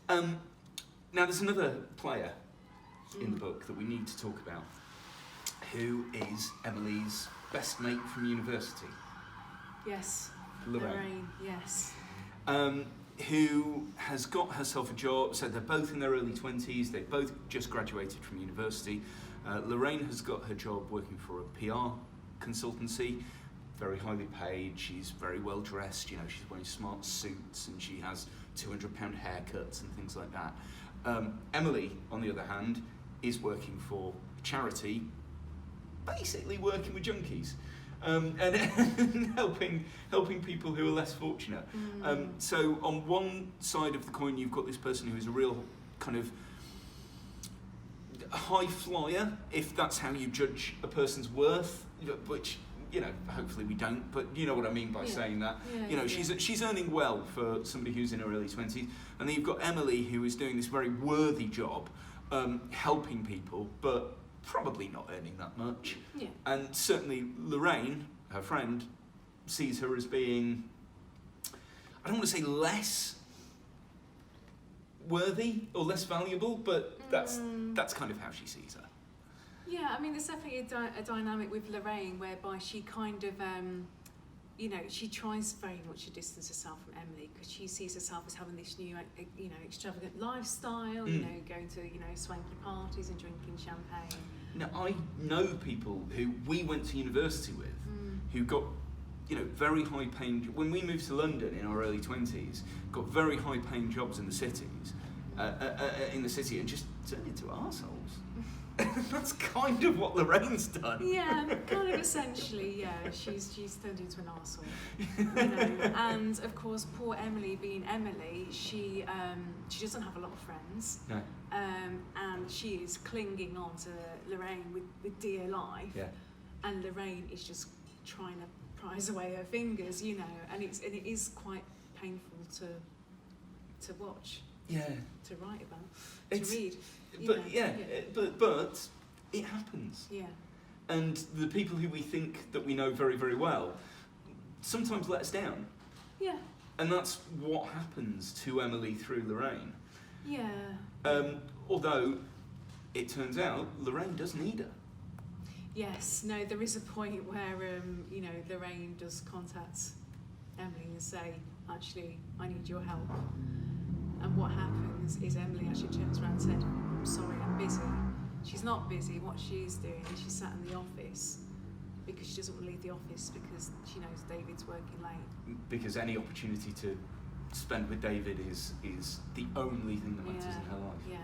Now there's another player in the book that we need to talk about, who is Emily's best mate from university. Yes. Lorraine. Yes. Who has got herself a job. So they're both in their early 20s. They both just graduated from university. Lorraine has got her job working for a PR consultancy, very highly paid. She's very well dressed. You know, she's wearing smart suits and she has £200 haircuts and things like that. Emily, on the other hand, is working for a charity, basically working with junkies. And helping people who are less fortunate. So on one side of the coin, you've got this person who is a real kind of high flyer, if that's how you judge a person's worth, which, you know, hopefully we don't, but you know what I mean by saying that. She's earning well for somebody who's in her early 20s, and then you've got Emily, who is doing this very worthy job, helping people, but probably not earning that much. Yeah. And certainly Lorraine, her friend, sees her as being, I don't want to say less worthy or less valuable, but that's kind of how she sees her. Yeah, I mean, there's definitely a dynamic with Lorraine whereby she kind of, she tries very much to distance herself from Emily because she sees herself as having this new, extravagant lifestyle, going to, swanky parties and drinking champagne. Now, I know people who we went to university with who got, very high paying, when we moved to London in our early 20s, got very high paying jobs in the cities, and just turned into arseholes. That's kind of what Lorraine's done. Yeah, kind of essentially, yeah. She's turned into an arsehole. And of course, poor Emily being Emily, she doesn't have a lot of friends. No. And she is clinging on to Lorraine with dear life. Yeah. And Lorraine is just trying to prise away her fingers, and it is quite painful to watch. Yeah. To write about, to read. But it happens. Yeah. And the people who we think that we know very, very well sometimes let us down. Yeah. And that's what happens to Emily through Lorraine. Yeah. Although it turns out Lorraine does need her. Yes. No, there is a point where Lorraine does contact Emily and say, actually, I need your help. And what happens is Emily actually turns around and said, I'm sorry, I'm busy. She's not busy. What she's doing is she's sat in the office because she doesn't want to leave the office because she knows David's working late. Because any opportunity to spend with David is the only thing that matters in her life.